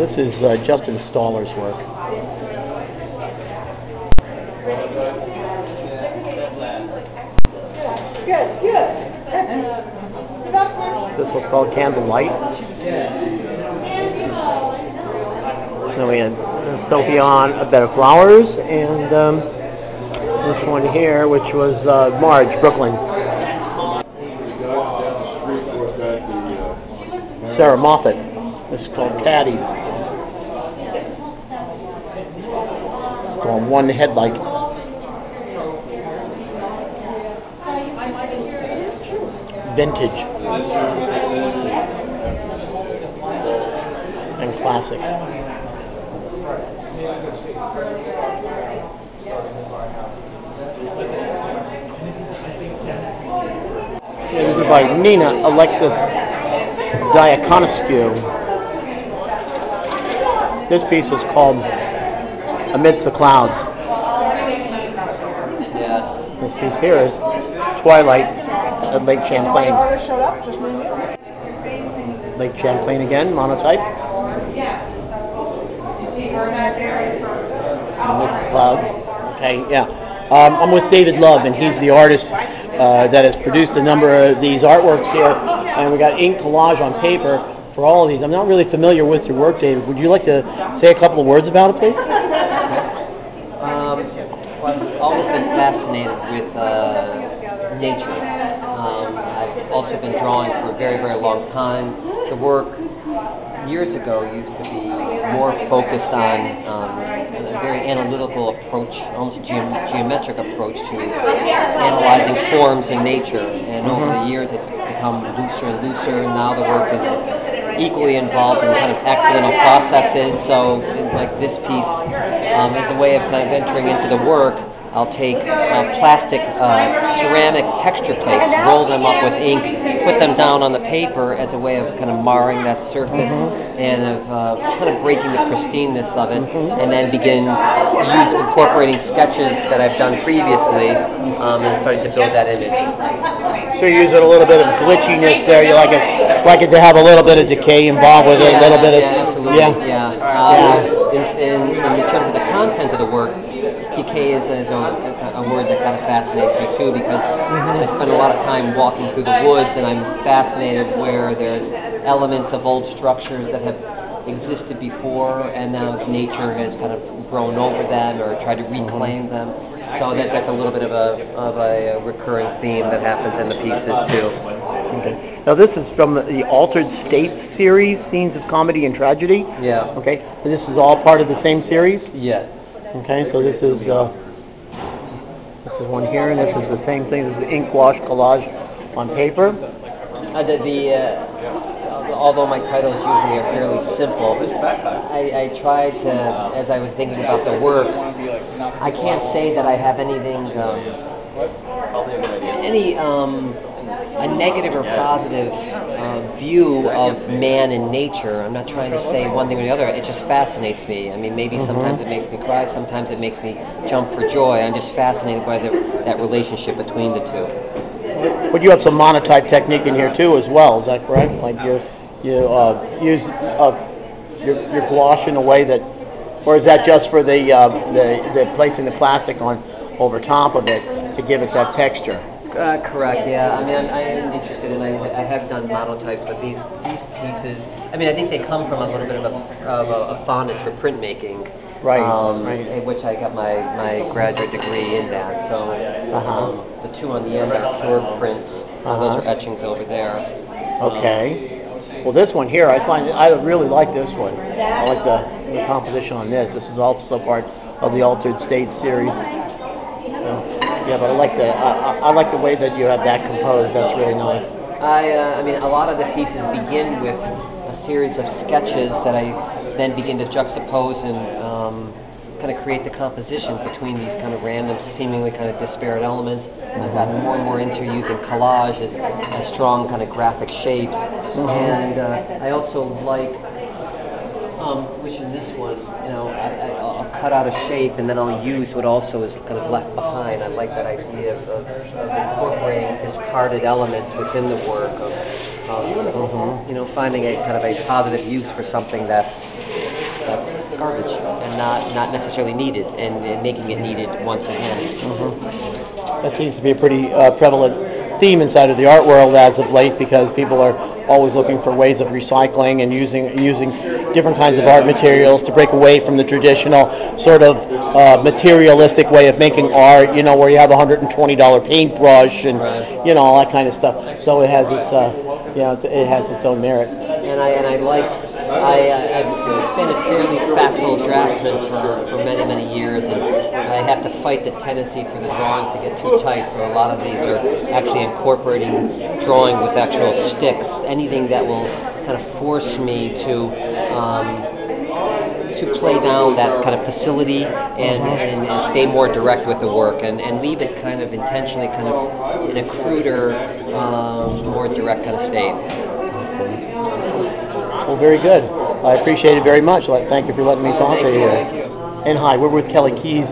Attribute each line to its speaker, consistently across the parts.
Speaker 1: This is Justin Staller's work. This was called Candlelight. So we had Sophie on A Bed of Flowers, and this one here, which was Marge, Brooklyn. Sarah Moffat. This is called Caddy. It's called One Headlight. Vintage and classic. This is by Nina Alexis Diaconescu. This piece is called Amidst the Clouds. This piece here is Twilight at Lake Champlain. Lake Champlain again, monotype. Amidst the Clouds. Okay, yeah. I'm with David Love, and he's the artist that has produced a number of these artworks here. And we got ink collage on paper for all of these. I'm not really familiar with your work, David. Would you like to say a couple of words about it, please?
Speaker 2: Well, I've always been fascinated with nature. I've also been drawing for a very, very long time. The work years ago used to be more focused on a very analytical approach, almost geometric approach to analyzing forms in nature. And over the years, it's become looser and looser. Now the work is equally involved in kind of accidental processes. So, like this piece, as a way of kind of entering into the work, I'll take plastic ceramic texture plates, roll them up with ink, put them down on the paper as a way of kind of marring that surface and of kind of breaking the pristineness of it, and then begin incorporating sketches that I've done previously and starting to build that image.
Speaker 1: So you're using a little bit of glitchiness there. You like it to have a little bit of decay involved with it, a little bit of In terms of the content of the work, decay is a word that kind of fascinates me too, because I spend a lot of time walking through the woods, and I'm fascinated where there's elements of old structures that have existed before, and now nature has kind of grown over them or tried to reclaim them. So that's a little bit of a recurring theme that happens in the pieces too. Okay. Now this is from the Altered States series, Scenes of Comedy and Tragedy.
Speaker 2: Yeah.
Speaker 1: Okay. So this is all part of the same series?
Speaker 2: Yes.
Speaker 1: Okay. So this is one here, and this is the same thing. This is the ink wash collage on paper. Although my titles usually are fairly simple, I tried to, as I was thinking about the work, I can't say that I have anything, a negative or positive view of man and nature. I'm not trying to say one thing or the other. It just fascinates me. I mean, maybe sometimes it makes me cry, sometimes it makes me jump for joy. I'm just fascinated by that relationship between the two. But you have some monotype technique in here too, as well. Is that correct? Like you use your gouache in a way that, or is that just for the placing the plastic on over top of it to give it that texture?
Speaker 2: Correct. Yeah. I mean, I am interested in. I have done monotypes, but these pieces. I mean, I think they come from a little bit of a fondness for printmaking.
Speaker 1: Right.
Speaker 2: Which I got my graduate degree in that. So the two on the end are pure prints. Those are etchings over there.
Speaker 1: Okay. Well, this one here, I really like this one. I like the composition on this. This is also part of the Altered States series. Yeah, but I like the way that you have that composed. That's really nice.
Speaker 2: I mean, a lot of the pieces begin with a series of sketches that I then begin to juxtapose and kind of create the composition between these kind of random, seemingly kind of disparate elements. I've gotten more and more into using collage as a strong kind of graphic shape. And I also like, which in this one, I'll cut out a shape and then I'll use what also is kind of left behind. I like that idea of incorporating discarded elements within the work, of finding a kind of a positive use for something that's
Speaker 1: garbage and not necessarily needed, and making it needed once again.
Speaker 3: That seems to be a pretty prevalent theme inside of the art world as of late, because people are always looking for ways of recycling and using different kinds of art materials to break away from the traditional sort of materialistic way of making art, you know, where you have a $120 paintbrush and you know, all that kind of stuff. So it has its it has its own merit.
Speaker 1: And I've been a fairly facile draftsman for many years, and I have to fight the tendency for the drawings to get too tight. So a lot of these are actually incorporating drawing with actual sticks, anything that will kind of force me to play down that kind of facility and stay more direct with the work, and leave it kind of intentionally kind of in a cruder, more direct kind of state.
Speaker 3: Well, very good. I appreciate it very much. Thank you for letting me talk to you here. And hi, we're with Kelly Keys,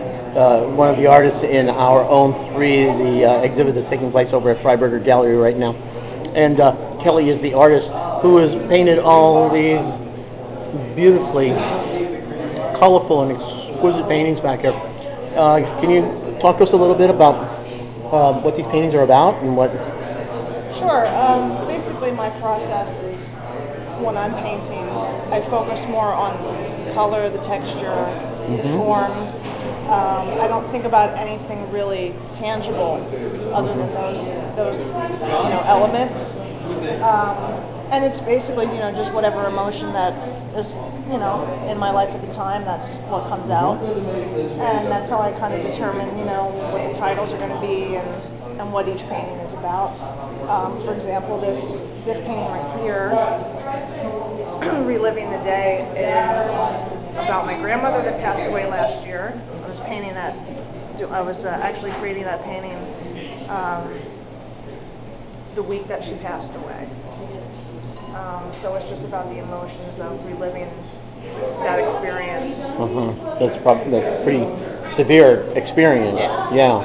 Speaker 3: one of the artists in our own 3, the exhibit that's taking place over at Freyberger Gallery right now. And Kelly is the artist who has painted all these beautifully colorful and exquisite paintings back here. Can you talk to us a little bit about what these paintings are about and what?
Speaker 4: Sure. Basically, my process is, when I'm painting, I focus more on the color, the texture, the form. I don't think about anything really tangible other than those elements. And it's basically, just whatever emotion that is, in my life at the time, that's what comes out. And that's how I kind of determine, what the titles are going to be and what each painting is about. For example, this painting right here, Reliving the Day, is about my grandmother that passed away last year. I was actually creating that painting the week that she passed away. So it's just about the emotions of reliving that experience.
Speaker 3: That's a pretty severe experience. Yeah.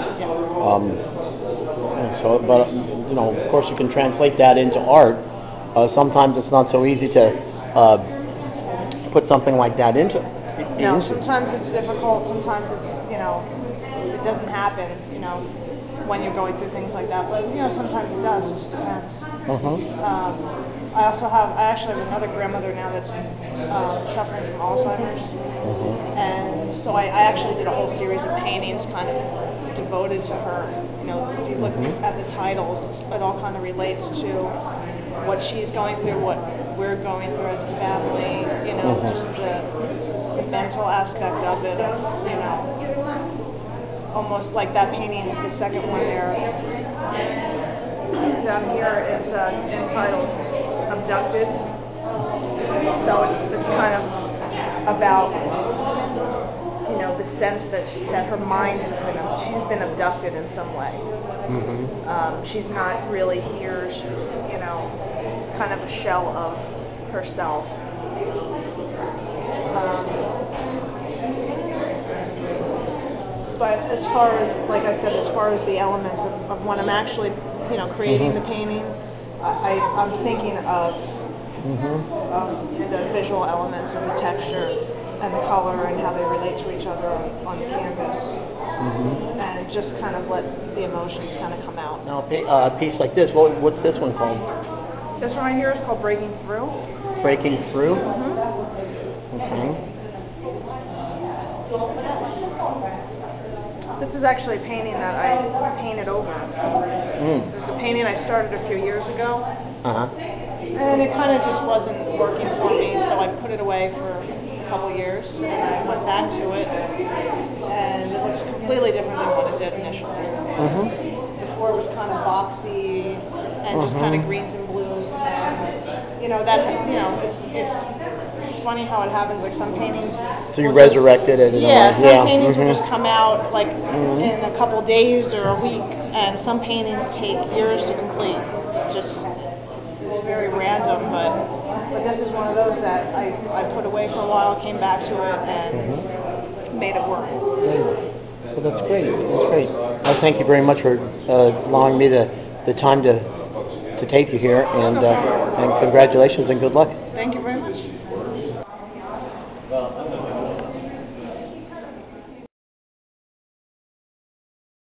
Speaker 3: But of course, you can translate that into art. Sometimes it's not so easy to put something like that into.
Speaker 4: No, sometimes it's difficult. Sometimes it's it doesn't happen. When you're going through things like that. But sometimes it does. It just depends. I actually have another grandmother now that's suffering from Alzheimer's, and so I actually did a whole series of paintings kind of devoted to her. If you look at the titles, it all kind of relates to what she's going through, what we're going through as a family, just the mental aspect of it, almost like that painting, the second one there, down here is entitled Abducted. So it's kind of about, the sense that her mind she's been abducted in some way. She's not really here. She's, kind of a shell of herself. But as far as, like I said, as far as the elements of when I'm actually, creating the painting, I'm thinking of the visual elements and the texture and the color and how they relate to each other on the canvas, and just kind of let the emotions kind of come out.
Speaker 3: Now, a piece like this, what's this one called?
Speaker 4: This one right here is called Breaking Through.
Speaker 3: Breaking Through?
Speaker 4: This is actually a painting that I painted over. It's a painting I started a few years ago, and it kind of just wasn't working for me, so I put it away for a couple years, and I went back to it, and it looks completely different than what it did initially. Before it was kind of boxy and just kind of greens and blues, and it's funny how it happens. Like some paintings.
Speaker 3: So you resurrected it.
Speaker 4: Some paintings will just come out like in a couple days or a week, and some paintings take years to complete. It's very random, but this is one of those that I put away for a while, came back to it, and made it work.
Speaker 3: Well, that's great. That's great. Well, thank you very much for allowing me the time to tape you here, and congratulations and good luck.
Speaker 4: Thank you very much.
Speaker 3: Well,